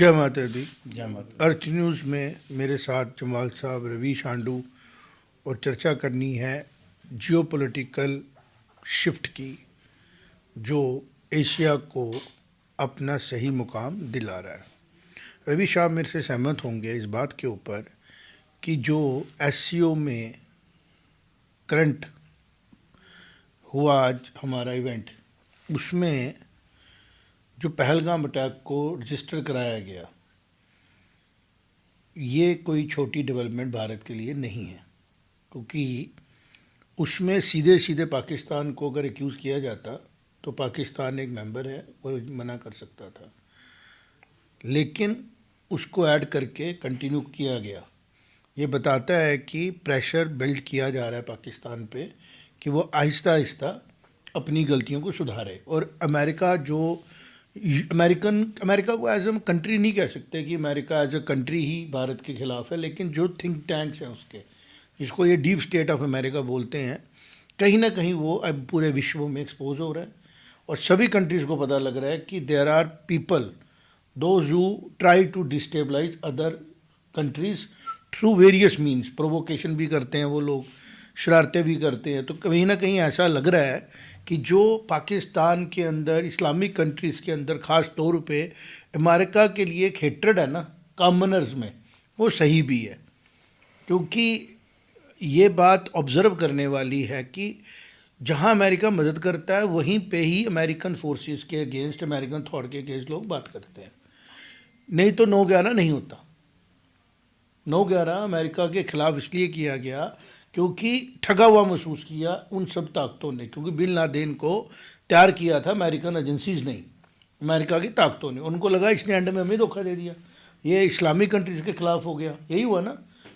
जय माता दी। जय माता। अर्थ न्यूज़ में मेरे साथ जमाल साहब, रवि शांडू और चर्चा करनी है जियोपॉलिटिकल शिफ्ट की जो एशिया को अपना सही मुकाम दिला रहा है। रवि साहब मेरे से सहमत होंगे इस बात के ऊपर कि जो एससीओ में करंट हुआ आज हमारा इवेंट, उसमें जो पहलगाम अटैक को रजिस्टर कराया गया, ये कोई छोटी डेवलपमेंट भारत के लिए नहीं है, क्योंकि उसमें सीधे सीधे पाकिस्तान को अगर एक्यूज़ किया जाता तो पाकिस्तान एक मेंबर है, वो मना कर सकता था, लेकिन उसको ऐड करके कंटिन्यू किया गया। ये बताता है कि प्रेशर बिल्ड किया जा रहा है पाकिस्तान पे कि वो आहिस्ता आहिस्ता अपनी गलतियों को सुधारे। और अमेरिका अमेरिका को एज ए कंट्री नहीं कह सकते कि अमेरिका एज ए कंट्री ही भारत के खिलाफ है, लेकिन जो थिंक टैंक्स हैं उसके, जिसको ये डीप स्टेट ऑफ अमेरिका बोलते हैं, कहीं ना कहीं वो अब पूरे विश्व में एक्सपोज हो रहा है और सभी कंट्रीज़ को पता लग रहा है कि there are people those who try to destabilise other countries through various means. Provocation भी करते हैं वो लोग, शरारतें भी करते हैं। तो कहीं ना कहीं ऐसा लग रहा है कि जो पाकिस्तान के अंदर, इस्लामिक कंट्रीज़ के अंदर ख़ास तौर पे अमेरिका के लिए एक हेट्रेड है ना कॉमनर्स में, वो सही भी है, क्योंकि ये बात ऑब्ज़र्व करने वाली है कि जहाँ अमेरिका मदद करता है वहीं पे ही अमेरिकन फोर्सेस के अगेंस्ट, अमेरिकन थॉट के अगेंस्ट लोग बात करते हैं। नहीं तो 9/11 नहीं होता। 9/11 अमेरिका के ख़िलाफ़ इसलिए किया गया क्योंकि ठगा हुआ महसूस किया उन सब ताकतों ने, क्योंकि बिन लादेन को तैयार किया था अमेरिकन एजेंसीज़ नहीं, अमेरिका की ताकतों ने। उनको लगा इसने एंड में हमें धोखा दे दिया, ये इस्लामिक कंट्रीज़ के ख़िलाफ़ हो गया, यही हुआ ना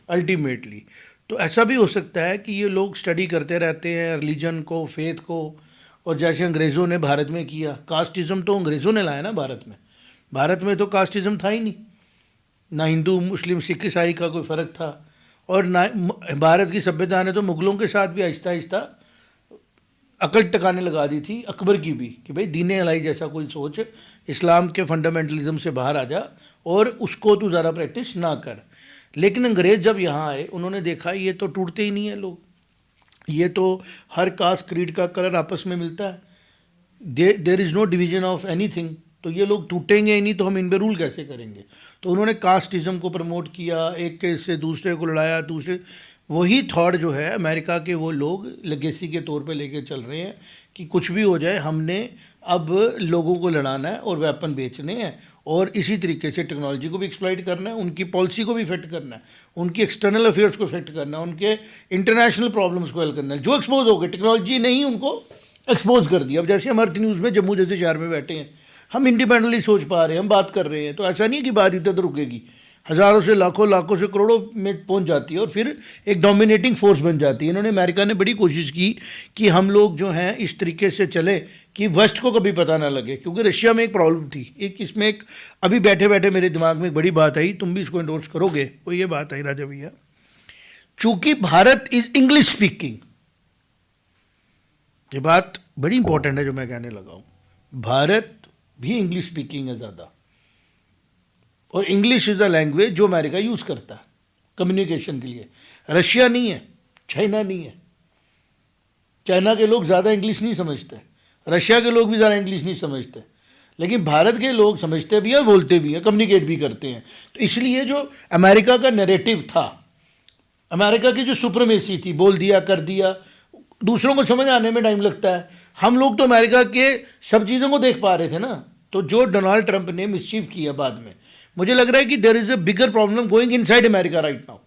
अल्टीमेटली। तो ऐसा भी हो सकता है कि ये लोग स्टडी करते रहते हैं रिलीजन को, फेथ को, और जैसे अंग्रेज़ों ने भारत में किया। कास्टिज़म तो अंग्रेज़ों ने लाया ना भारत में। भारत में तो कास्टिज़म था ही नहीं, ना हिंदू मुस्लिम सिख ईसाई का कोई फ़र्क था, और ना भारत की सभ्यता ने तो मुग़लों के साथ भी आहिस्ता आहिस्ता अकल टकाने लगा दी थी, अकबर की भी, कि भाई दीन अलाई जैसा कोई सोच, इस्लाम के फंडामेंटलिज्म से बाहर आ जा और उसको तू ज़्यादा प्रैक्टिस ना कर। लेकिन अंग्रेज़ जब यहाँ आए, उन्होंने देखा ये तो टूटते ही नहीं है लोग, ये तो हर कास्ट क्रीड का कलर आपस में मिलता है, there is no division of anything, तो ये लोग टूटेंगे ही नहीं, तो हम इन पर रूल कैसे करेंगे। तो उन्होंने कास्टिज़म को प्रमोट किया, एक के से दूसरे को लड़ाया, दूसरे, वही थॉट जो है अमेरिका के वो लोग लेगेसी के तौर पे लेके चल रहे हैं कि कुछ भी हो जाए, हमने अब लोगों को लड़ाना है और वेपन बेचने हैं, और इसी तरीके से टेक्नोलॉजी को भी एक्सप्लॉइट करना है, उनकी पॉलिसी को भी फिट करना है, उनकी एक्सटर्नल अफेयर्स को फिट करना है, उनके इंटरनेशनल प्रॉब्लम्स को हल करना है। जो एक्सपोज हो गए, टेक्नोलॉजी ने ही उनको एक्सपोज कर दिया। अब जैसे हम अर्थ न्यूज़ में जम्मू जैसे शहर में बैठे हैं, हम इंडिपेंडेंटली सोच पा रहे हैं, हम बात कर रहे हैं, तो ऐसा नहीं है कि बात इधर रुकेगी, हज़ारों से लाखों, लाखों से करोड़ों में पहुंच जाती है और फिर एक डोमिनेटिंग फोर्स बन जाती है। इन्होंने, अमेरिका ने बड़ी कोशिश की कि हम लोग जो हैं इस तरीके से चले कि वेस्ट को कभी पता ना लगे, क्योंकि रशिया में एक प्रॉब्लम थी, एक इसमें एक अभी बैठे बैठे मेरे दिमाग में एक बड़ी बात आई, तुम भी इसको एंडोर्स करोगे, वो ये बात आई राजा भैया, चूँकि भारत इज़ इंग्लिश स्पीकिंग, ये बात बड़ी इंपॉर्टेंट है जो मैं कहने लगा हूँ, भारत भी इंग्लिश स्पीकिंग है ज़्यादा, और इंग्लिश इज़ द लैंग्वेज जो अमेरिका यूज़ करता है कम्युनिकेशन के लिए। रशिया नहीं है, चाइना नहीं है, चाइना के लोग ज़्यादा इंग्लिश नहीं समझते, रशिया के लोग भी ज़्यादा इंग्लिश नहीं समझते, लेकिन भारत के लोग समझते भी हैं, बोलते भी हैं, कम्युनिकेट भी करते हैं। तो इसलिए जो अमेरिका का नैरेटिव था, अमेरिका की जो सुप्रीमेसी थी, बोल दिया कर दिया, दूसरों को समझ आने में टाइम लगता है। हम लोग तो अमेरिका के सब चीज़ों को देख पा रहे थे ना। तो जो डोनाल्ड ट्रंप ने मिसचीफ किया बाद में, मुझे लग रहा है कि there is a bigger problem going inside America right now,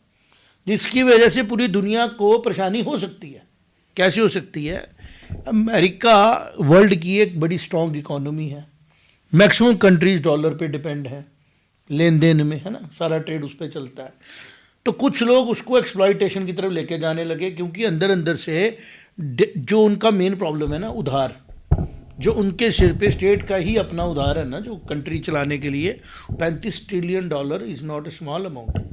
जिसकी वजह से पूरी दुनिया को परेशानी हो सकती है। कैसे हो सकती है? अमेरिका वर्ल्ड की एक बड़ी स्ट्रॉन्ग इकोनॉमी है, मैक्सिमम कंट्रीज डॉलर पे डिपेंड है लेन देन में, है ना, सारा ट्रेड उस पर चलता है। तो कुछ लोग उसको एक्सप्लॉइटेशन की तरफ लेके जाने लगे, क्योंकि अंदर अंदर से जो उनका मेन प्रॉब्लम है ना, उधार, जो उनके सिर पे स्टेट का ही अपना उधार है ना, जो कंट्री चलाने के लिए $35 trillion is not a small amount.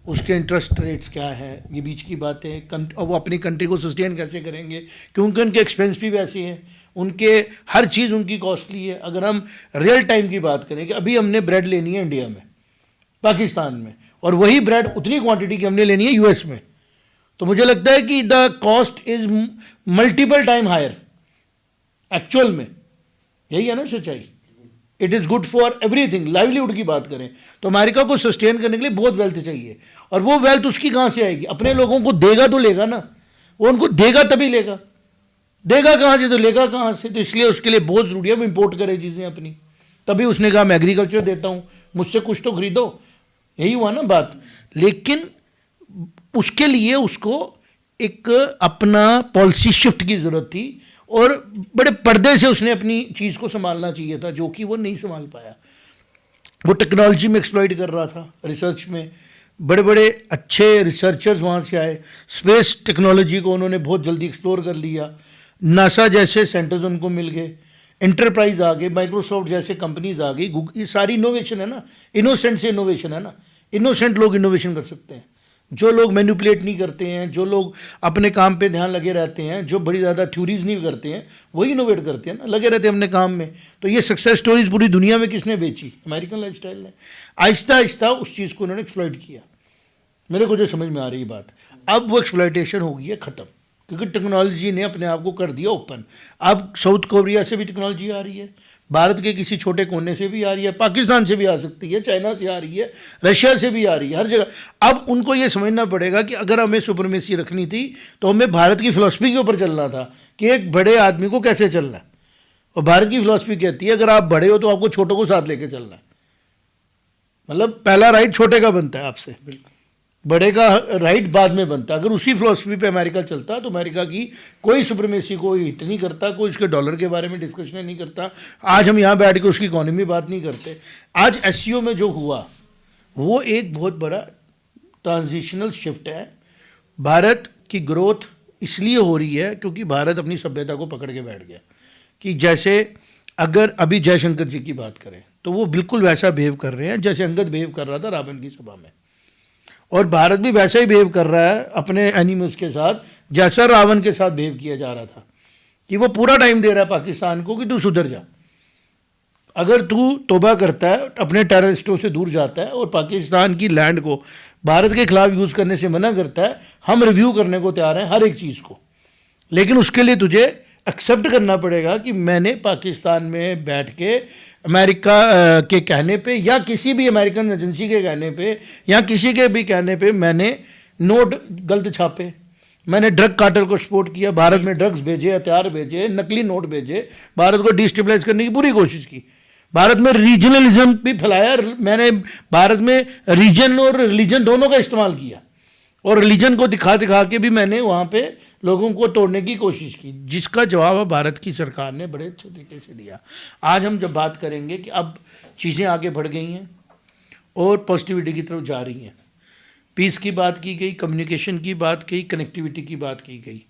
उसके इंटरेस्ट रेट्स क्या है, ये बीच की बात है। और वो अपनी कंट्री को सस्टेन कैसे करेंगे, क्योंकि उनके एक्सपेंस भी वैसे हैं, उनके हर चीज़ उनकी कॉस्टली है। अगर हम रियल टाइम की बात करें कि अभी हमने ब्रेड लेनी है इंडिया में, पाकिस्तान में, और वही ब्रेड उतनी क्वांटिटी की हमने लेनी है यूएस में, तो मुझे लगता है कि the cost is multiple time higher actual में। यही है ना सच्चाई। It is good for everything. Livelihood की बात करें तो अमेरिका को सस्टेन करने के लिए बहुत वेल्थ चाहिए, और वो वेल्थ उसकी कहाँ से आएगी? अपने लोगों को देगा तो लेगा ना, वो उनको देगा तभी लेगा, देगा कहाँ से तो लेगा कहाँ से? तो इसलिए उसके लिए बहुत ज़रूरी है वो इम्पोर्ट करे चीज़ें अपनी। तभी उसने कहा मैं एग्रीकल्चर देता हूँ, मुझसे कुछ तो खरीदो। यही हुआ ना बात। लेकिन उसके लिए उसको एक अपना पॉलिसी शिफ्ट की ज़रूरत थी, और बड़े पर्दे से उसने अपनी चीज़ को संभालना चाहिए था, जो कि वो नहीं संभाल पाया। वो टेक्नोलॉजी में एक्सप्लॉइट कर रहा था, रिसर्च में बड़े बड़े अच्छे रिसर्चर्स वहाँ से आए, स्पेस टेक्नोलॉजी को उन्होंने बहुत जल्दी एक्सप्लोर कर लिया, नासा जैसे सेंटर्स उनको मिल गए, एंटरप्राइज आ गए, माइक्रोसॉफ्ट जैसे कंपनीज आ गई। ये सारी इनोवेशन है ना, इनोसेंट से इनोवेशन है ना। इनोसेंट लोग इनोवेशन कर सकते हैं, जो लोग मैनिपुलेट नहीं करते हैं, जो लोग अपने काम पे ध्यान लगे रहते हैं, जो बड़ी ज़्यादा थ्योरीज नहीं करते हैं, वही इनोवेट करते हैं ना, लगे रहते हैं अपने काम में। तो ये सक्सेस स्टोरीज पूरी दुनिया में किसने बेची? अमेरिकन लाइफस्टाइल ने। आहिस्ता आहिस्ता उस चीज़ को उन्होंने एक्सप्लॉइट किया। मेरे को जो समझ में आ रही बात, अब वो एक्सप्लॉइटेशन हो गई है ख़त्म, क्योंकि टेक्नोलॉजी ने अपने आप को कर दिया ओपन। अब साउथ कोरिया से भी टेक्नोलॉजी आ रही है, भारत के किसी छोटे कोने से भी आ रही है, पाकिस्तान से भी आ सकती है, चाइना से आ रही है, रशिया से भी आ रही है, हर जगह। अब उनको ये समझना पड़ेगा कि अगर हमें सुपरमेसी रखनी थी तो हमें भारत की फिलॉसफी के ऊपर चलना था कि एक बड़े आदमी को कैसे चलना है। और भारत की फिलॉसफी कहती है अगर आप बड़े हो तो आपको छोटों को साथ लेके चलना है। मतलब पहला राइट छोटे का बनता है आपसे, बड़े का राइट बाद में बनता है। अगर उसी फिलॉसफी पे अमेरिका चलता तो अमेरिका की कोई सुप्रीमेसी को हिट नहीं करता, कोई उसके डॉलर के बारे में डिस्कशन नहीं करता। आज हम यहाँ बैठ के उसकी इकोनॉमी बात नहीं करते। आज एससीओ में जो हुआ वो एक बहुत बड़ा ट्रांजिशनल शिफ्ट है। भारत की ग्रोथ इसलिए हो रही है क्योंकि भारत अपनी सभ्यता को पकड़ के बैठ गया। कि जैसे अगर अभी जयशंकर जी की बात करें तो वो बिल्कुल वैसा बिहेव कर रहे हैं जैसे अंगद बिहेव कर रहा था रावण की सभा में, और भारत भी वैसा ही बिहेव कर रहा है अपने एनिमल्स के साथ जैसा रावण के साथ बिहेव किया जा रहा था। कि वो पूरा टाइम दे रहा है पाकिस्तान को कि तू सुधर जा। अगर तू तौबा करता है, अपने टेररिस्टों से दूर जाता है और पाकिस्तान की लैंड को भारत के खिलाफ यूज़ करने से मना करता है, हम रिव्यू करने को तैयार हैं हर एक चीज़ को। लेकिन उसके लिए तुझे एक्सेप्ट करना पड़ेगा कि मैंने पाकिस्तान में बैठ के अमेरिका के कहने पे या किसी भी अमेरिकन एजेंसी के कहने पे या किसी के भी कहने पे मैंने नोट गलत छापे, मैंने ड्रग कार्टेल को सपोर्ट किया, भारत में ड्रग्स भेजे, हथियार भेजे, नकली नोट भेजे, भारत को डिस्टेबलाइज करने की पूरी कोशिश की, भारत में रीजनलिज्म भी फैलाया। मैंने भारत में रीजन और रिलीजन दोनों का इस्तेमाल किया, और रिलीजन को दिखा दिखा के भी मैंने वहाँ पे लोगों को तोड़ने की कोशिश की, जिसका जवाब भारत की सरकार ने बड़े अच्छे तरीके से दिया। आज हम जब बात करेंगे कि अब चीज़ें आगे बढ़ गई हैं और पॉजिटिविटी की तरफ जा रही हैं, पीस की बात की गई, कम्युनिकेशन की बात की, कनेक्टिविटी की बात की गई।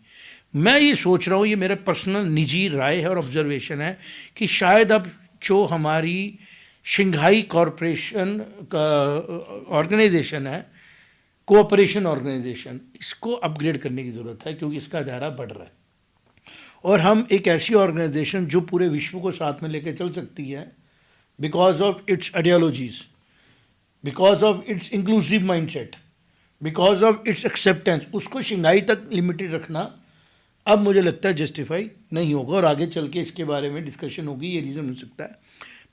मैं ये सोच रहा हूँ, ये मेरा पर्सनल निजी राय है और ऑब्जर्वेशन है कि शायद अब जो हमारी शंघाई कॉरपोरेशन का ऑर्गेनाइजेशन है, कोऑपरेशन ऑर्गेनाइजेशन, इसको अपग्रेड करने की ज़रूरत है क्योंकि इसका दायरा बढ़ रहा है। और हम एक ऐसी ऑर्गेनाइजेशन जो पूरे विश्व को साथ में लेकर चल सकती है because of its ideologies, because of its inclusive mindset, because of its acceptance, उसको शंघाई तक लिमिटेड रखना अब मुझे लगता है जस्टिफाई नहीं होगा। और आगे चल के इसके बारे में डिस्कशन होगी, ये रीज़न हो सकता है।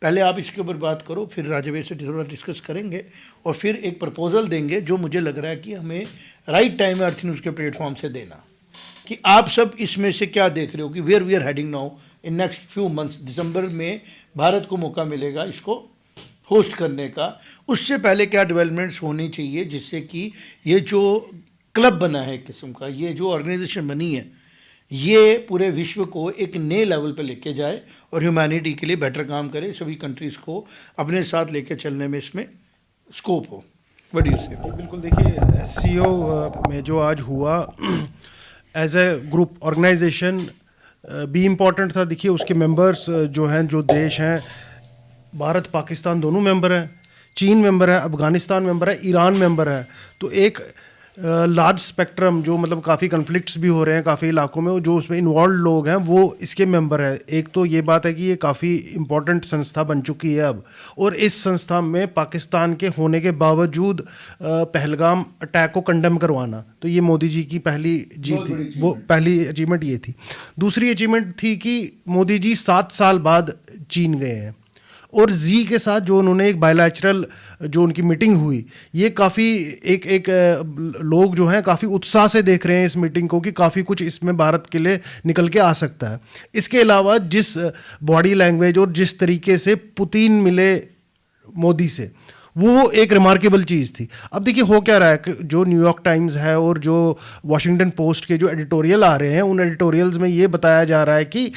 पहले आप इसके ऊपर बात करो, फिर राजवेश से थोड़ा डिस्कस करेंगे और फिर एक प्रपोजल देंगे जो मुझे लग रहा है कि हमें राइट टाइम में अर्थ न्यूज़ के प्लेटफॉर्म से देना, कि आप सब इसमें से क्या देख रहे हो कि where we are heading now in next few months. दिसंबर में भारत को मौका मिलेगा इसको होस्ट करने का, उससे पहले क्या डेवलपमेंट्स होनी चाहिए जिससे कि ये जो क्लब बना है एक किस्म का, ये जो ऑर्गेनाइजेशन बनी है, ये पूरे विश्व को एक नए लेवल पे लेके जाए और ह्यूमैनिटी के लिए बेटर काम करे, सभी कंट्रीज़ को अपने साथ लेके चलने में इसमें स्कोप हो। व्हाट डू यू से? बिल्कुल, देखिए एससीओ में जो आज हुआ एज ए ग्रुप ऑर्गेनाइजेशन भी इम्पॉर्टेंट था। देखिए उसके मेंबर्स जो हैं, जो देश हैं, भारत पाकिस्तान दोनों मेंबर हैं, चीन मेंबर है, अफ़गानिस्तान मेंबर है, ईरान मेंबर है। तो एक लार्ज स्पेक्ट्रम जो मतलब काफ़ी कन्फ्लिक्ट्स भी हो रहे हैं काफ़ी इलाकों में, जो उसमें इन्वॉल्व लोग हैं वो इसके मेंबर हैं। एक तो ये बात है कि ये काफ़ी इम्पोर्टेंट संस्था बन चुकी है अब, और इस संस्था में पाकिस्तान के होने के बावजूद पहलगाम अटैक को कंडेम करवाना, तो ये मोदी जी की पहली जीत थी, वो पहली अचीवमेंट ये थी। दूसरी अचीवमेंट थी कि मोदी जी 7 साल बाद चीन गए हैं, और जी के साथ जो उन्होंने एक बायलैटरल जो उनकी मीटिंग हुई, ये काफ़ी एक लोग जो हैं काफ़ी उत्साह से देख रहे हैं इस मीटिंग को कि काफ़ी कुछ इसमें भारत के लिए निकल के आ सकता है। इसके अलावा जिस बॉडी लैंग्वेज और जिस तरीके से पुतिन मिले मोदी से, वो एक रिमार्केबल चीज़ थी। अब देखिए हो क्या रहा है कि जो न्यूयॉर्क टाइम्स है और जो वॉशिंगटन पोस्ट के जो एडिटोरियल आ रहे हैं, उन एडिटोरियल्स में ये बताया जा रहा है कि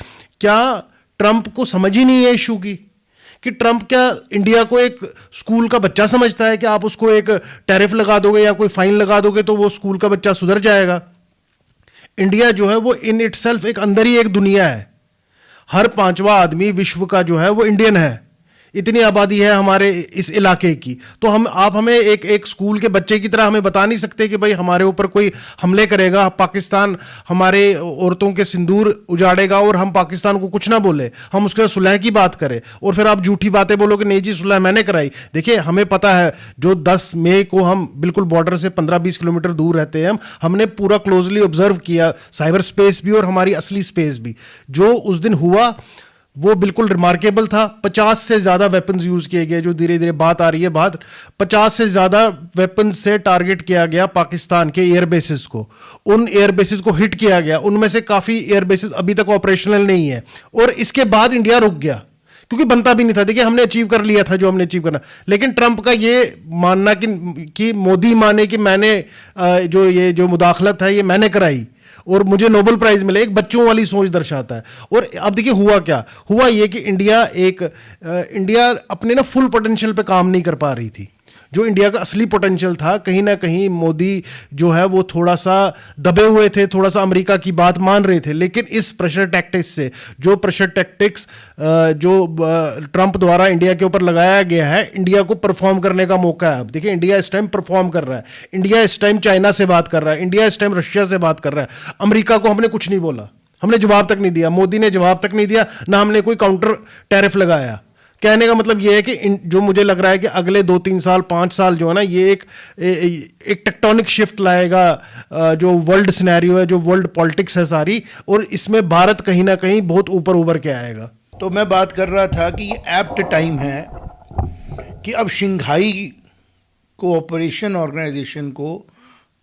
क्या ट्रंप को समझ ही नहीं है इशू की, कि ट्रंप क्या इंडिया को एक स्कूल का बच्चा समझता है कि आप उसको एक टैरिफ लगा दोगे या कोई फाइन लगा दोगे तो वो स्कूल का बच्चा सुधर जाएगा। इंडिया जो है वो इन इटसेल्फ एक अंदर ही एक दुनिया है। हर 5वां आदमी विश्व का जो है वो इंडियन है, इतनी आबादी है हमारे इस इलाके की। तो आप हमें एक स्कूल के बच्चे की तरह हमें बता नहीं सकते कि भाई हमारे ऊपर कोई हमले करेगा, पाकिस्तान हमारे औरतों के सिंदूर उजाड़ेगा और हम पाकिस्तान को कुछ ना बोले, हम उसके सुलह की बात करें, और फिर आप झूठी बातें बोलो कि नहीं जी सुलह मैंने कराई। देखिए हमें पता है, जो 10 मई को हम बिल्कुल बॉर्डर से 15-20 किलोमीटर दूर रहते हैं, हमने पूरा क्लोजली ऑब्जर्व किया साइबर स्पेस भी और हमारी असली स्पेस भी। जो उस दिन हुआ वो बिल्कुल रिमार्केबल था। 50 से ज़्यादा वेपन्स यूज़ किए गए, जो धीरे धीरे बात आ रही है, 50 से ज़्यादा वेपन्स से टारगेट किया गया पाकिस्तान के एयर बेसिस को, उन एयर बेसिस को हिट किया गया। उनमें से काफ़ी एयर बेसिस अभी तक ऑपरेशनल नहीं है, और इसके बाद इंडिया रुक गया क्योंकि बनता भी नहीं था। देखिए हमने अचीव कर लिया था जो हमने अचीव करना, लेकिन ट्रंप का ये मानना कि मोदी माने कि मैंने जो मुदाखलत है ये मैंने कराई और मुझे नोबेल प्राइज मिले, एक बच्चों वाली सोच दर्शाता है। और अब देखिए हुआ क्या हुआ, ये कि इंडिया अपने ना फुल पोटेंशियल पे काम नहीं कर पा रही थी। जो इंडिया का असली पोटेंशियल था, कहीं ना कहीं मोदी जो है वो थोड़ा सा दबे हुए थे, थोड़ा सा अमेरिका की बात मान रहे थे। लेकिन इस प्रेशर टैक्टिक्स से, जो प्रेशर टैक्टिक्स जो ट्रंप द्वारा इंडिया के ऊपर लगाया गया है, इंडिया को परफॉर्म करने का मौका है। अब देखिए इंडिया इस टाइम परफॉर्म कर रहा है, इंडिया इस टाइम चाइना से बात कर रहा है, इंडिया इस टाइम रशिया से बात कर रहा है। अमेरिका को हमने कुछ नहीं बोला, हमने जवाब तक नहीं दिया, मोदी ने जवाब तक नहीं दिया, ना हमने कोई काउंटर टैरिफ लगाया। कहने का मतलब ये है कि जो मुझे लग रहा है कि अगले 2-3 साल 5 साल जो है ना, ये एक टेक्टोनिक शिफ्ट लाएगा जो वर्ल्ड सिनेरियो है, जो वर्ल्ड पॉलिटिक्स है सारी, और इसमें भारत कहीं ना कहीं बहुत ऊपर उभर के आएगा। तो मैं बात कर रहा था कि ये एप्ट टाइम है कि अब शंघाई कोऑपरेशन ऑर्गेनाइजेशन को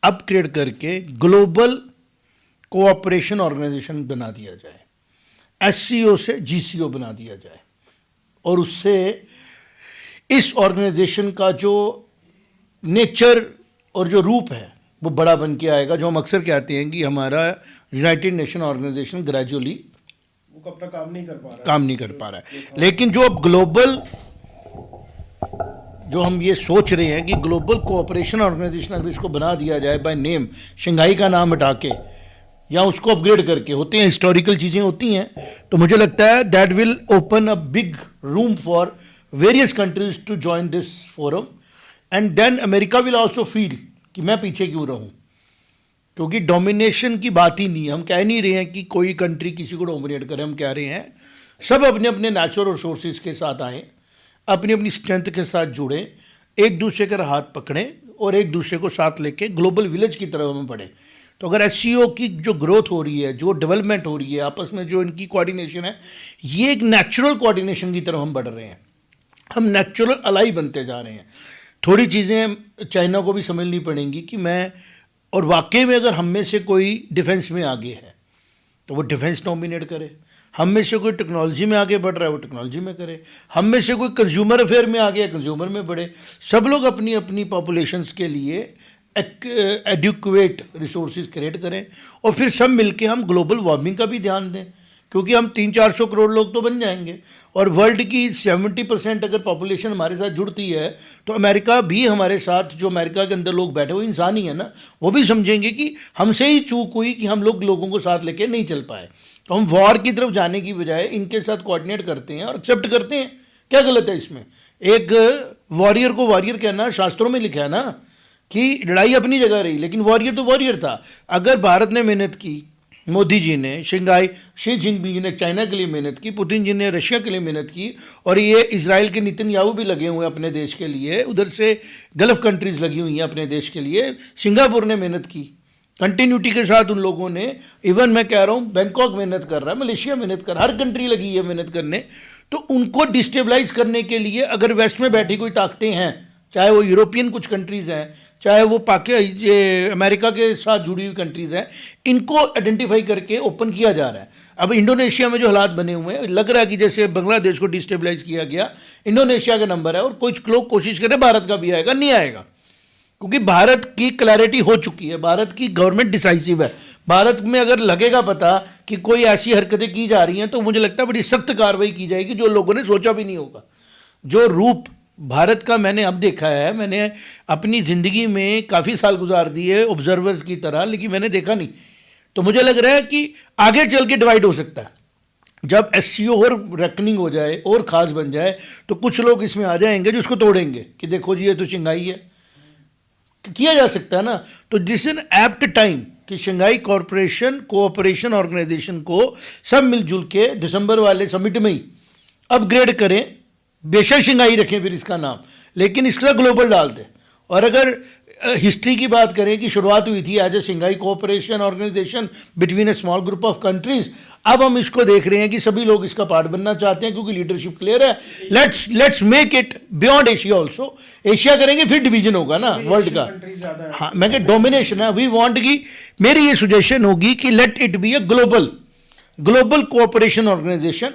अपग्रेड करके ग्लोबल कोऑपरेशन ऑर्गेनाइजेशन बना दिया जाए, एससीओ से जीसीओ बना दिया जाए, और उससे इस ऑर्गेनाइजेशन का जो नेचर और जो रूप है वो बड़ा बन के आएगा। जो हम अक्सर कहते हैं कि हमारा यूनाइटेड नेशन ऑर्गेनाइजेशन ग्रेजुअली वो अपना काम नहीं कर पा रहा है। लेकिन जो अब ग्लोबल, जो हम ये सोच रहे हैं कि ग्लोबल कोऑपरेशन ऑर्गेनाइजेशन अगर इसको बना दिया जाए बाय नेम, शंघाई का नाम हटा के या उसको अपग्रेड करके, होते हैं हिस्टोरिकल चीज़ें होती हैं, तो मुझे लगता है that will open a big room for various countries to join this forum, and then America will also feel कि मैं पीछे क्यों रहूं, क्योंकि डोमिनेशन की बात ही नहीं है। हम कह नहीं रहे हैं कि कोई कंट्री किसी को डोमिनेट करे, हम कह रहे हैं सब अपने अपने नेचुरल रिसोर्सेज के साथ आएँ, अपनी अपनी स्ट्रेंथ के साथ जुड़ें, एक दूसरे का हाथ पकड़ें और एक दूसरे को साथ लेके ग्लोबल विलेज की तरफ हम बढ़ें। तो अगर एससीओ की जो ग्रोथ हो रही है, जो डेवलपमेंट हो रही है, आपस में जो इनकी कोऑर्डिनेशन है, ये एक नेचुरल कोऑर्डिनेशन की तरफ हम बढ़ रहे हैं, हम नेचुरल अलाई बनते जा रहे हैं। थोड़ी चीज़ें चाइना को भी समझनी पड़ेंगी कि मैं, और वाकई में अगर हम में से कोई डिफेंस में आगे है तो वो डिफेंस डोमिनेट करे, हम में से कोई टेक्नोलॉजी में आगे बढ़ रहा है वो टेक्नोलॉजी में करे, हम में से कोई कंज्यूमर अफेयर में आगे है कंज्यूमर में बढ़े। सब लोग अपनी अपनी पॉपुलेशंस के लिए एडुक्वेट रिसोर्सेज क्रिएट करें, और फिर सब मिलके हम ग्लोबल वार्मिंग का भी ध्यान दें, क्योंकि हम 300-400 करोड़ लोग तो बन जाएंगे, और वर्ल्ड की 70% अगर पॉपुलेशन हमारे साथ जुड़ती है तो अमेरिका भी हमारे साथ, जो अमेरिका के अंदर लोग बैठे वो इंसान ही है ना, वो भी समझेंगे कि हमसे ही चूक हुई कि हम लोगों को साथ लेके नहीं चल पाए। तो हम वॉर की तरफ जाने की बजाय इनके साथ कोऑर्डिनेट करते हैं और एक्सेप्ट करते हैं। क्या गलत है इसमें? एक वॉरियर को वॉरियर कहना शास्त्रों में लिखा है ना, कि लड़ाई अपनी जगह रही, लेकिन वॉरियर तो वॉरियर था। अगर भारत ने मेहनत की, मोदी जी ने, शंघाई शी जिनपिंग ने चाइना के लिए मेहनत की, पुतिन जी ने रशिया के लिए मेहनत की, और ये इजराइल के नेतन्याहू भी लगे हुए हैं अपने देश के लिए, उधर से गल्फ कंट्रीज लगी हुई हैं अपने देश के लिए, सिंगापुर ने मेहनत की कंटिन्यूटी के साथ उन लोगों ने, इवन मैं कह रहा हूँ बैंकॉक मेहनत कर रहा है, मलेशिया मेहनत कर, हर कंट्री लगी है मेहनत करने। तो उनको डिस्टेबलाइज करने के लिए अगर वेस्ट में बैठी कोई ताकतें हैं, चाहे वो यूरोपियन कुछ कंट्रीज़ हैं, चाहे वो ये अमेरिका के साथ जुड़ी हुई कंट्रीज़ हैं, इनको आइडेंटिफाई करके ओपन किया जा रहा है। अब इंडोनेशिया में जो हालात बने हुए हैं, लग रहा है कि जैसे बांग्लादेश को डिस्टेबलाइज किया गया, इंडोनेशिया का नंबर है, और कुछ लोग कोशिश करें भारत का भी आएगा, नहीं आएगा, क्योंकि भारत की क्लैरिटी हो चुकी है, भारत की गवर्नमेंट डिसाइसिव है। भारत में अगर लगेगा पता कि कोई ऐसी हरकतें की जा रही हैं, तो मुझे लगता है बड़ी सख्त कार्रवाई की जाएगी, जो लोगों ने सोचा भी नहीं होगा। जो रूप भारत का मैंने अब देखा है, मैंने अपनी ज़िंदगी में काफ़ी साल गुजार दिए ऑब्जर्वर की तरह, लेकिन मैंने देखा नहीं। तो मुझे लग रहा है कि आगे चल के डिवाइड हो सकता है, जब एससीओ और रेकनिंग हो जाए और खास बन जाए, तो कुछ लोग इसमें आ जाएंगे जो उसको तोड़ेंगे कि देखो जी ये तो शंघाई है, किया जा सकता है ना। तो दिस इन एप्ट टाइम कि शंघाई कॉरपोरेशन कोऑपरेशन ऑर्गेनाइजेशन को सब मिलजुल के दिसंबर वाले समिट में ही अपग्रेड करें, बेशक शंघाई रखें फिर इसका नाम, लेकिन इसका ग्लोबल डाल दें। और अगर हिस्ट्री की बात करें कि शुरुआत हुई थी as a Shanghai cooperation organisation between a small group of countries, अब हम इसको देख रहे हैं कि सभी लोग इसका पार्ट बनना चाहते हैं, क्योंकि लीडरशिप क्लियर है। Let's make it beyond Asia also. Asia करेंगे फिर डिवीजन होगा ना वर्ल्ड का। हाँ, मैं कह डोमिनेशन है, वी वांट की, मेरी ये सुजेशन होगी कि let it be a global cooperation organisation.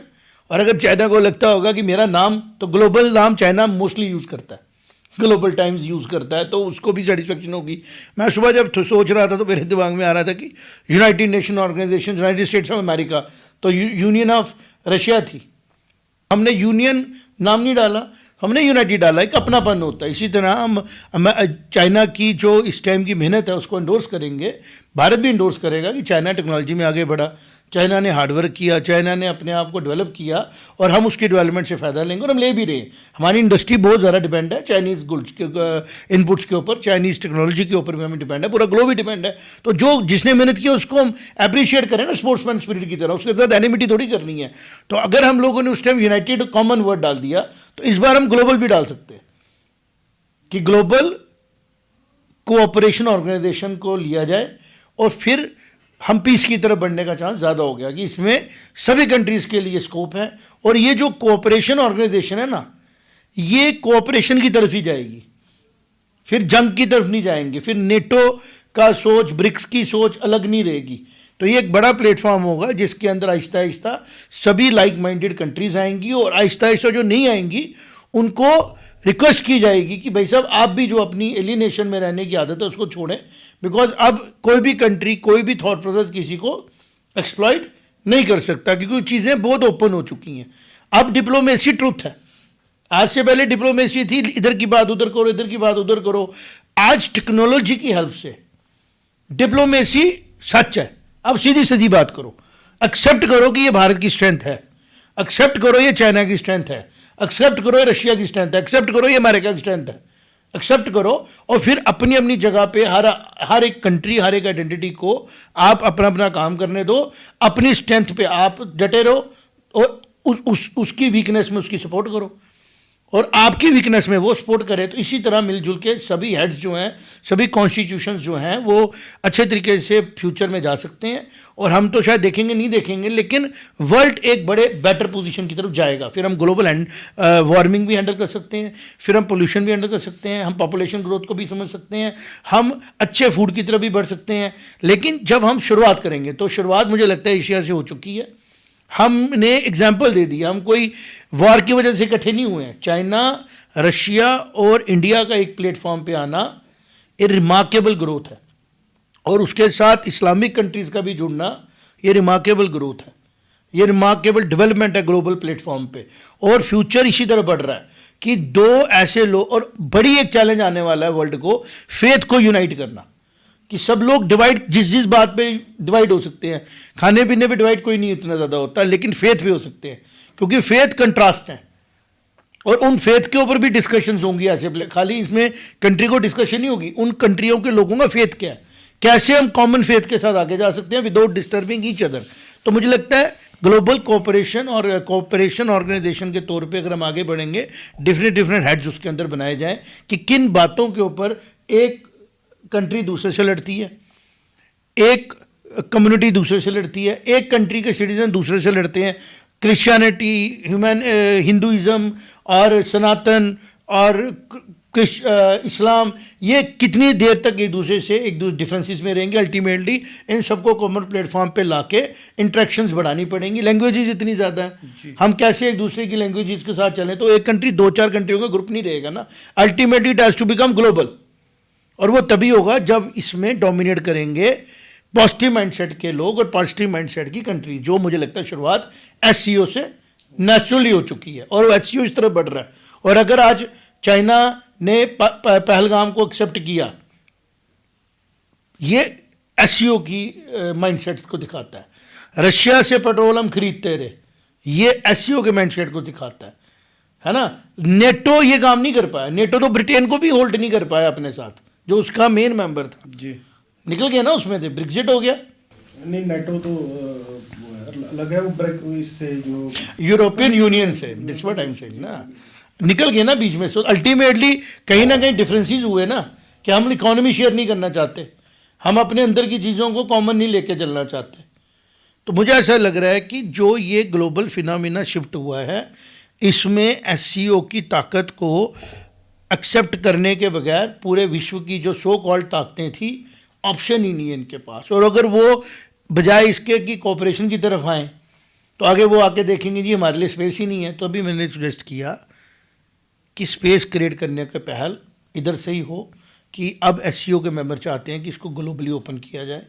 और अगर चाइना को लगता होगा कि मेरा नाम, तो ग्लोबल नाम चाइना मोस्टली यूज़ करता है, ग्लोबल टाइम्स यूज़ करता है, तो उसको भी सेटिस्फेक्शन होगी। मैं सुबह जब सोच रहा था तो मेरे दिमाग में आ रहा था कि United Nation Organisation, United States of America, तो यूनियन ऑफ रशिया थी, हमने यूनियन नाम नहीं डाला, हमने यूनाइटेड डाला, एक अपनापन होता है। इसी तरह हम चाइना की जो इस टाइम की मेहनत है उसको इंडोर्स करेंगे, भारत भी इंडोर्स करेगा कि चाइना टेक्नोलॉजी में आगे बढ़ा, चाइना ने हार्डवर्क किया, चाइना ने अपने आप को डेवलप किया, और हम उसकी डेवलपमेंट से फ़ायदा लेंगे, और हम ले भी रहे हैं। हमारी इंडस्ट्री बहुत ज़्यादा डिपेंड है चाइनीज़ गुड्स के इनपुट्स के ऊपर, चाइनीज़ टेक्नोलॉजी के ऊपर भी हमें डिपेंड है, पूरा ग्लोब ही डिपेंड है। तो जो जिसने मेहनत की उसको हम अप्रिशिएट करें ना, स्पोर्ट्समैन स्पिरिट की तरह, उसके साथ एनिमिटी थोड़ी करनी है। तो अगर हम लोगों ने उस टाइम यूनाइटेड कॉमन वर्ड डाल दिया, तो इस बार हम ग्लोबल भी डाल सकते हैं कि ग्लोबल कोऑपरेशन ऑर्गेनाइजेशन को लिया जाए, और फिर हम पीस की तरफ बढ़ने का चांस ज़्यादा हो गया कि इसमें सभी कंट्रीज़ के लिए स्कोप है। और ये जो कोऑपरेशन ऑर्गेनाइजेशन है ना, ये कोऑपरेशन की तरफ ही जाएगी, फिर जंग की तरफ नहीं जाएंगे, फिर नेटो का सोच, ब्रिक्स की सोच अलग नहीं रहेगी। तो ये एक बड़ा प्लेटफॉर्म होगा जिसके अंदर आहिस्ता आहिस्ता सभी लाइक माइंडेड कंट्रीज आएंगी, और आहिस्ता आहिस्ता जो नहीं आएंगी उनको रिक्वेस्ट की जाएगी कि भाई साहब आप भी जो अपनी एलिनेशन में रहने की आदत है उसको छोड़ें, बिकॉज अब कोई भी कंट्री, कोई भी थॉट प्रोसेस किसी को एक्सप्लॉइट नहीं कर सकता, क्योंकि चीज़ें बहुत ओपन हो चुकी हैं। अब डिप्लोमेसी ट्रुथ है, आज से पहले डिप्लोमेसी थी इधर की बात उधर करो, इधर की बात उधर करो। आज टेक्नोलॉजी की हेल्प से डिप्लोमेसी सच है। अब सीधी सीधी बात करो, एक्सेप्ट करो कि ये भारत की स्ट्रेंथ है, एक्सेप्ट करो ये चाइना की स्ट्रेंथ है, एक्सेप्ट करो ये रशिया की स्ट्रेंथ है, एक्सेप्ट करो ये अमेरिका की स्ट्रेंथ है, एक्सेप्ट करो, और फिर अपनी अपनी जगह पे हर एक कंट्री, हर एक आइडेंटिटी को आप अपना अपना काम करने दो, अपनी स्ट्रेंथ पे आप डटे रहो, और उसकी वीकनेस में उसकी सपोर्ट करो, और आपकी वीकनेस में वो सपोर्ट करे। तो इसी तरह मिलजुल के सभी हेड्स जो हैं, सभी कॉन्स्टिट्यूशंस जो हैं, वो अच्छे तरीके से फ्यूचर में जा सकते हैं। और हम तो शायद देखेंगे नहीं देखेंगे, लेकिन वर्ल्ड एक बड़े बेटर पोजीशन की तरफ जाएगा। फिर हम ग्लोबल वार्मिंग भी हैंडल कर सकते हैं, फिर हम पोल्यूशन भी हैंडल कर सकते हैं, हम पॉपुलेशन ग्रोथ को भी समझ सकते हैं, हम अच्छे फूड की तरफ भी बढ़ सकते हैं। लेकिन जब हम शुरुआत करेंगे, तो शुरुआत मुझे लगता है एशिया से हो चुकी है। हमने एग्जाम्पल दे दिया, हम कोई वॉर की वजह से इकट्ठे नहीं हुए हैं। चाइना, रशिया और इंडिया का एक प्लेटफॉर्म पे आना ये रिमार्केबल ग्रोथ है, और उसके साथ इस्लामिक कंट्रीज़ का भी जुड़ना ये रिमार्केबल ग्रोथ है, ये रिमार्केबल डेवलपमेंट है ग्लोबल प्लेटफॉर्म पे। और फ्यूचर इसी तरह बढ़ रहा है कि दो ऐसे लोग, और बड़ी एक चैलेंज आने वाला है वर्ल्ड को, फेथ को यूनाइट करना, कि सब लोग डिवाइड, जिस बात पे डिवाइड हो सकते हैं, खाने पीने पे डिवाइड कोई नहीं इतना ज़्यादा होता, लेकिन फेथ पे हो सकते हैं, क्योंकि फेथ कंट्रास्ट है। और उन फेथ के ऊपर भी डिस्कशंस होंगी ऐसे खाली इसमें कंट्री को डिस्कशन नहीं होगी, उन कंट्रियों के लोगों का फेथ क्या है, कैसे हम कॉमन फेथ के साथ आगे जा सकते हैं विदाउट डिस्टर्बिंग ईच अदर। तो मुझे लगता है ग्लोबल कोऑपरेशन और कोऑपरेशन ऑर्गेनाइजेशन के तौर पे अगर हम आगे बढ़ेंगे, डिफरेंट हेड्स उसके अंदर बनाए जाएं कि किन बातों के ऊपर एक कंट्री दूसरे से लड़ती है, एक कम्युनिटी दूसरे से लड़ती है, एक कंट्री के सिटीजन दूसरे से लड़ते हैं, क्रिश्चियनिटी, हिंदुइज्म और सनातन और इस्लाम, ये कितनी देर तक एक दूसरे से डिफरेंसेस में रहेंगे। अल्टीमेटली इन सबको कॉमन प्लेटफॉर्म पे लाके इंटरेक्शंस बढ़ानी पड़ेंगी। लैंग्वेजेस इतनी ज़्यादा हैं, हम कैसे एक दूसरे की लैंग्वेजेस के साथ चलें, तो एक कंट्री 2-4 कंट्रियों का ग्रुप नहीं रहेगा ना। Ultimately it has to become global, और वो तभी होगा जब इसमें डोमिनेट करेंगे पॉजिटिव माइंडसेट के लोग और पॉजिटिव माइंडसेट की कंट्री, जो मुझे लगता है शुरुआत एससीओ से नेचुरली हो चुकी है और एससीओ इस तरह बढ़ रहा है। और अगर आज चाइना ने पहलगाम को एक्सेप्ट किया, ये एससीओ की माइंडसेट को दिखाता है। रशिया से पेट्रोल हम खरीदते रहे, ये एससीओ के माइंडसेट को दिखाता है ना। नेटो ये काम नहीं कर पाया, नेटो तो ब्रिटेन को भी होल्ड नहीं कर पाया अपने साथ, जो उसका मेन मेंबर था जी, निकल गया ना उसमें से, ब्रेक्जिट हो गया। नहीं नेटो तो लगा है वो ब्रेक इससे जो यूरोपियन यूनियन से, this what I am saying ना, निकल गए ना बीच में। सो अल्टीमेटली कहीं ना कहीं डिफरेंसेस हुए ना, कि हम इकोनॉमी शेयर नहीं करना चाहते, हम अपने अंदर की चीज़ों को कॉमन नहीं लेके चलना चाहते। तो मुझे ऐसा लग रहा है कि जो ये ग्लोबल फिनोमिना शिफ्ट हुआ है, इसमें एससीओ की ताकत को एक्सेप्ट करने के बगैर पूरे विश्व की जो सो कॉल्ड ताकतें थी, ऑप्शन ही नहीं है इनके पास। और अगर वो बजाय इसके कि कोऑपरेशन की तरफ आएँ, तो आगे वो आके देखेंगे जी हमारे लिए स्पेस ही नहीं है। तो अभी मैंने सुजेस्ट किया कि स्पेस क्रिएट करने का पहल इधर से ही हो, कि अब एससीओ के मेंबर चाहते हैं कि इसको ग्लोबली ओपन किया जाए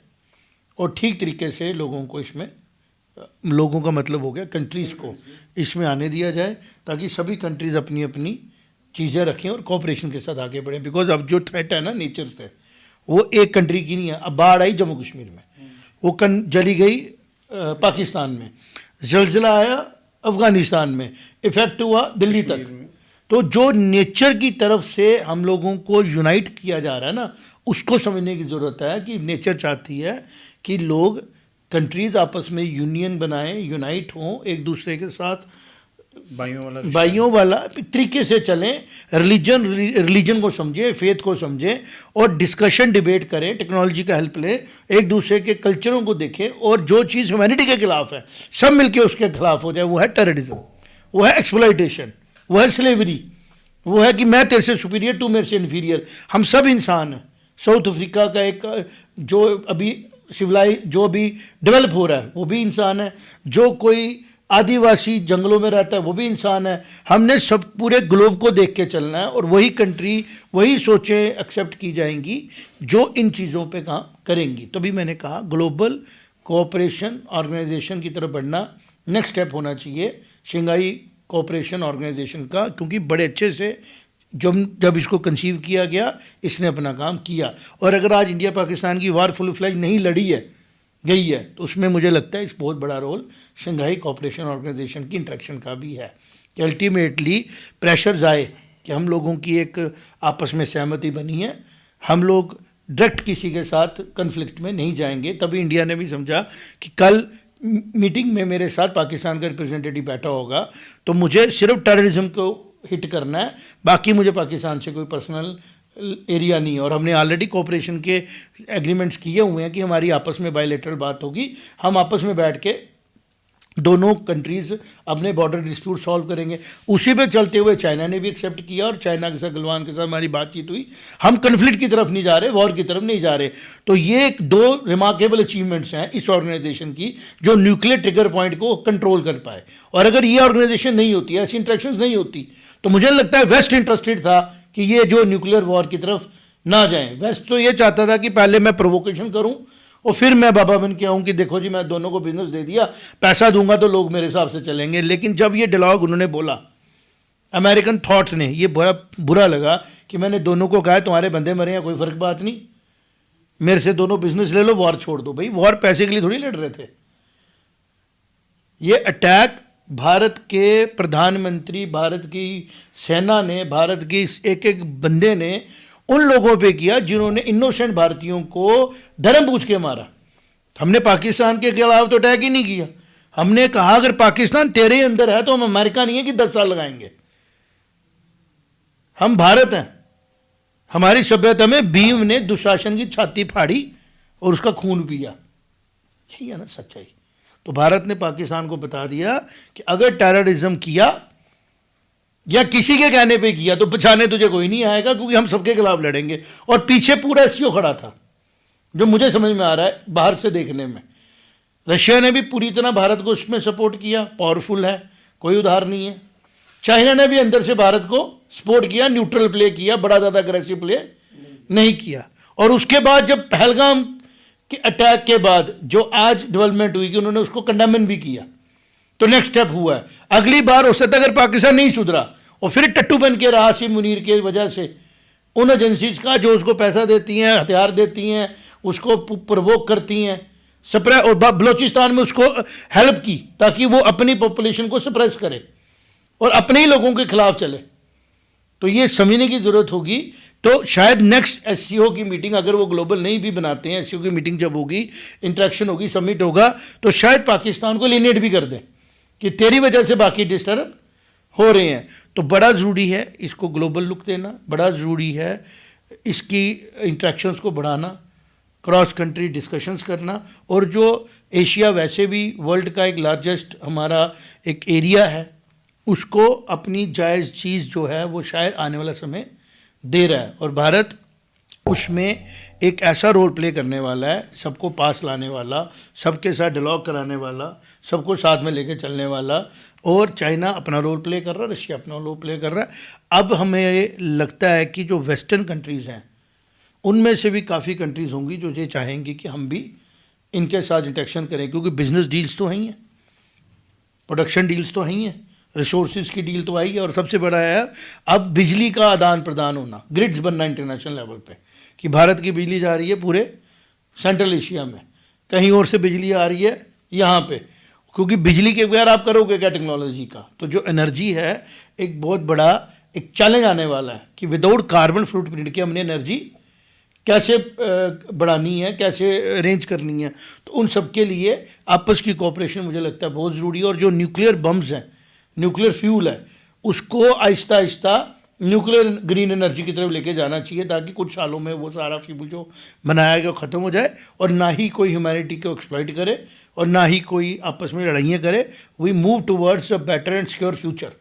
और ठीक तरीके से लोगों को इसमें, लोगों का मतलब हो गया कंट्रीज़ को इसमें आने दिया जाए, ताकि सभी कंट्रीज़ अपनी अपनी चीज़ें रखें और कोऑपरेशन के साथ आगे बढ़ें। बिकॉज अब जो थ्रेट है ना नेचर से, वो एक कंट्री की नहीं है। अब बाढ़ आई जम्मू कश्मीर में, वो जली गई पाकिस्तान में, जलजिला आया अफगानिस्तान में, इफेक्ट हुआ दिल्ली तक। तो जो नेचर की तरफ से हम लोगों को यूनाइट किया जा रहा है ना, उसको समझने की ज़रूरत है कि नेचर चाहती है कि लोग कंट्रीज़ आपस में यूनियन बनाएं, यूनाइट हों, एक दूसरे के साथ भाइयों वाला तरीके से चलें, रिलीजन को समझें, फेथ को समझें और डिस्कशन डिबेट करें, टेक्नोलॉजी का हेल्प लें, एक दूसरे के कल्चरों को देखें, और जो चीज़ ह्यूमैनिटी के खिलाफ है सब मिलके उसके खिलाफ हो जाए। वो है टेररिज्म, वो है एक्सप्लॉयटेशन, वो है स्लेवरी, वो है कि मैं तेरे से सुपीरियर, तू मेरे से इन्फीरियर। हम सब इंसान हैं। साउथ अफ्रीका का एक जो अभी जो अभी डेवलप हो रहा है, वो भी इंसान है। जो कोई आदिवासी जंगलों में रहता है, वो भी इंसान है। हमने सब पूरे ग्लोब को देख के चलना है, और वही कंट्री, वही सोचें एक्सेप्ट की जाएंगी जो इन चीज़ों पे काम करेंगी। तभी मैंने कहा ग्लोबल कोऑपरेशन ऑर्गेनाइजेशन की तरफ बढ़ना नेक्स्ट स्टेप होना चाहिए शंघाई कोऑपरेशन ऑर्गेनाइजेशन का, क्योंकि बड़े अच्छे से जब इसको कंसीव किया गया, इसने अपना काम किया। और अगर आज इंडिया पाकिस्तान की वार फुल फ्लैज नहीं लड़ी है, गई है, तो उसमें मुझे लगता है इस बहुत बड़ा रोल शंघाई कोऑपरेशन ऑर्गेनाइजेशन की इंटरेक्शन का भी है, कि अल्टीमेटली प्रेशर्स आए कि हम लोगों की एक आपस में सहमति बनी है, हम लोग डायरेक्ट किसी के साथ कन्फ्लिक्ट में नहीं जाएंगे। तभी इंडिया ने भी समझा कि कल मीटिंग में मेरे साथ पाकिस्तान का रिप्रेजेंटेटिव बैठा होगा, तो मुझे सिर्फ टेररिज्म को हिट करना है, बाकी मुझे पाकिस्तान से कोई पर्सनल एरिया नहीं है। और हमने ऑलरेडी कोऑपरेशन के एग्रीमेंट्स किए हुए हैं कि हमारी आपस में बायलैटरल बात होगी, हम आपस में बैठ के दोनों कंट्रीज़ अपने बॉर्डर डिस्प्यूट सॉल्व करेंगे। उसी पे चलते हुए चाइना ने भी एक्सेप्ट किया, और चाइना के साथ गलवान के साथ हमारी बातचीत हुई। हम कन्फ्लिक्ट की तरफ नहीं जा रहे, वॉर की तरफ नहीं जा रहे। तो ये एक 2 रिमार्केबल अचीवमेंट्स हैं इस ऑर्गेनाइजेशन की, जो न्यूक्लियर ट्रिगर पॉइंट को कंट्रोल कर पाए। और अगर ये ऑर्गेनाइजेशन नहीं होती, ऐसी इंट्रैक्शंस नहीं होती, तो मुझे लगता है वेस्ट इंटरेस्टेड था कि ये जो न्यूक्लियर वॉर की तरफ ना जाएं। वेस्ट तो ये चाहता था कि पहले मैं प्रोवोकेशन करूं और फिर मैं बाबा बन के आऊँ कि देखो जी मैं दोनों को बिजनेस दे दिया, पैसा दूंगा तो लोग मेरे हिसाब से चलेंगे। लेकिन जब ये डायलॉग उन्होंने बोला, अमेरिकन थॉट्स ने, ये बड़ा बुरा लगा कि मैंने दोनों को कहा तुम्हारे बंदे मरे हैं, कोई फर्क बात नहीं, मेरे से दोनों बिजनेस ले लो, वॉर छोड़ दो। भाई वॉर पैसे के लिए थोड़ी लड़ रहे थे। ये अटैक भारत के प्रधानमंत्री, भारत की सेना ने, भारत की एक एक बंदे ने उन लोगों पे किया जिन्होंने इनोसेंट भारतीयों को धर्म पूछ के मारा। हमने पाकिस्तान के खिलाफ तो अटैक ही नहीं किया। हमने कहा अगर पाकिस्तान तेरे अंदर है तो हम अमेरिका नहीं है कि 10 साल लगाएंगे। हम भारत हैं। हमारी सभ्यता में भीम ने दुशासन की छाती फाड़ी और उसका खून पिया। यही है ना सच्चाई। तो भारत ने पाकिस्तान को बता दिया कि अगर टेररिज्म किया या किसी के कहने पे किया तो बचाने तुझे कोई नहीं आएगा, क्योंकि हम सबके खिलाफ लड़ेंगे। और पीछे पूरा एससीओ खड़ा था, जो मुझे समझ में आ रहा है बाहर से देखने में। रशिया ने भी पूरी तरह भारत को उसमें सपोर्ट किया, पावरफुल है, कोई उधार नहीं है। चाइना ने भी अंदर से भारत को सपोर्ट किया, न्यूट्रल प्ले किया, बड़ा ज़्यादा अग्रेसिव प्ले नहीं किया। और उसके बाद जब पहलगाम के अटैक के बाद जो आज डेवलपमेंट हुई कि उन्होंने उसको कंडेमन भी किया, तो नेक्स्ट स्टेप हुआ है। अगली बार हो सकता है अगर पाकिस्तान नहीं सुधरा और फिर टट्टू बन के रहा आसिम मुनीर के वजह से, उन एजेंसीज का जो उसको पैसा देती हैं, हथियार देती हैं, उसको प्रवोक करती हैं, सप्रेस, और बलोचिस्तान में उसको हेल्प की ताकि वो अपनी पॉपुलेशन को सप्रेस करे और अपने ही लोगों के खिलाफ चले। तो ये समझने की जरूरत होगी। तो शायद नेक्स्ट एससीओ की मीटिंग, अगर वो ग्लोबल नहीं भी बनाते हैं, एससीओ की मीटिंग जब होगी, इंटरेक्शन होगी, समिट होगा, तो शायद पाकिस्तान को एलिनेट भी कर दें कि तेरी वजह से बाकी डिस्टर्ब हो रहे हैं। तो बड़ा ज़रूरी है इसको ग्लोबल लुक देना, बड़ा ज़रूरी है इसकी इंटरेक्शंस को बढ़ाना, क्रॉस कंट्री डिस्कशंस करना। और जो एशिया वैसे भी वर्ल्ड का एक लार्जेस्ट हमारा एक एरिया है, उसको अपनी जायज़ चीज़ जो है वो शायद आने वाला समय दे रहा है। और भारत उसमें एक ऐसा रोल प्ले करने वाला है, सबको पास लाने वाला, सबके साथ डिalogue कराने वाला, सबको साथ में लेके चलने वाला। और चाइना अपना रोल प्ले कर रहा है, रशिया अपना रोल प्ले कर रहा है। अब हमें लगता है कि जो वेस्टर्न कंट्रीज़ हैं उनमें से भी काफ़ी कंट्रीज़ होंगी जो ये चाहेंगी कि हम भी इनके साथ इंटरेक्शन करें, क्योंकि बिजनेस डील्स तो हैं, प्रोडक्शन डील्स तो हैं, रिसोर्सेज की डील तो आई है। और सबसे बड़ा है अब बिजली का आदान प्रदान होना, ग्रिड्स बनना इंटरनेशनल लेवल पे, कि भारत की बिजली जा रही है पूरे सेंट्रल एशिया में, कहीं और से बिजली आ रही है यहाँ पे, क्योंकि बिजली के बगैर आप करोगे क्या टेक्नोलॉजी का। तो जो एनर्जी है एक बहुत बड़ा एक चैलेंज आने वाला है कि विदाउट कार्बन फुटप्रिंट के हमने एनर्जी कैसे बढ़ानी है, कैसे अरेंज करनी है। तो उन सब के लिए आपस की कोऑपरेशन मुझे लगता है बहुत ज़रूरी है। और जो न्यूक्लियर बम्स हैं, न्यूक्लियर फ्यूल है, उसको Aahista Aahista nuclear green energy की तरफ लेके जाना चाहिए, ताकि कुछ सालों में वो सारा फ्यूल जो बनाया गया ख़त्म हो जाए और ना ही कोई ह्यूमैनिटी को एक्सप्लॉइट करे और ना ही कोई आपस में लड़ाइयाँ करे। We move towards a better and secure future.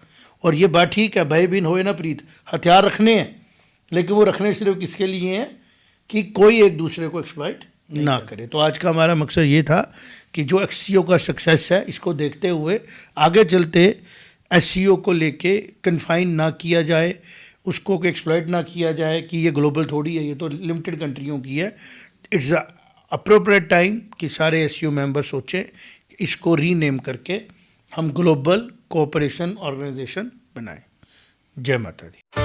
और ये बात ठीक है, भय बिन होए ना प्रीत, हथियार रखने हैं, लेकिन वो रखने सिर्फ किसके लिए हैं कि कोई एक दूसरे को एक्सप्लॉइट ना करे। तो आज का हमारा मकसद ये था कि जो एससीओ का सक्सेस है, इसको देखते हुए आगे चलते एससीओ को लेके कन्फाइन ना किया जाए, उसको एक्सप्लॉइट ना किया जाए कि ये ग्लोबल थोड़ी है, ये तो लिमिटेड कंट्रियों की है। इट्स अप्रोप्रिएट टाइम कि सारे एससीओ मेंबर सोचें इसको रीनेम करके हम ग्लोबल कोऑपरेशन ऑर्गेनाइजेशन बनाएं। जय माता दी।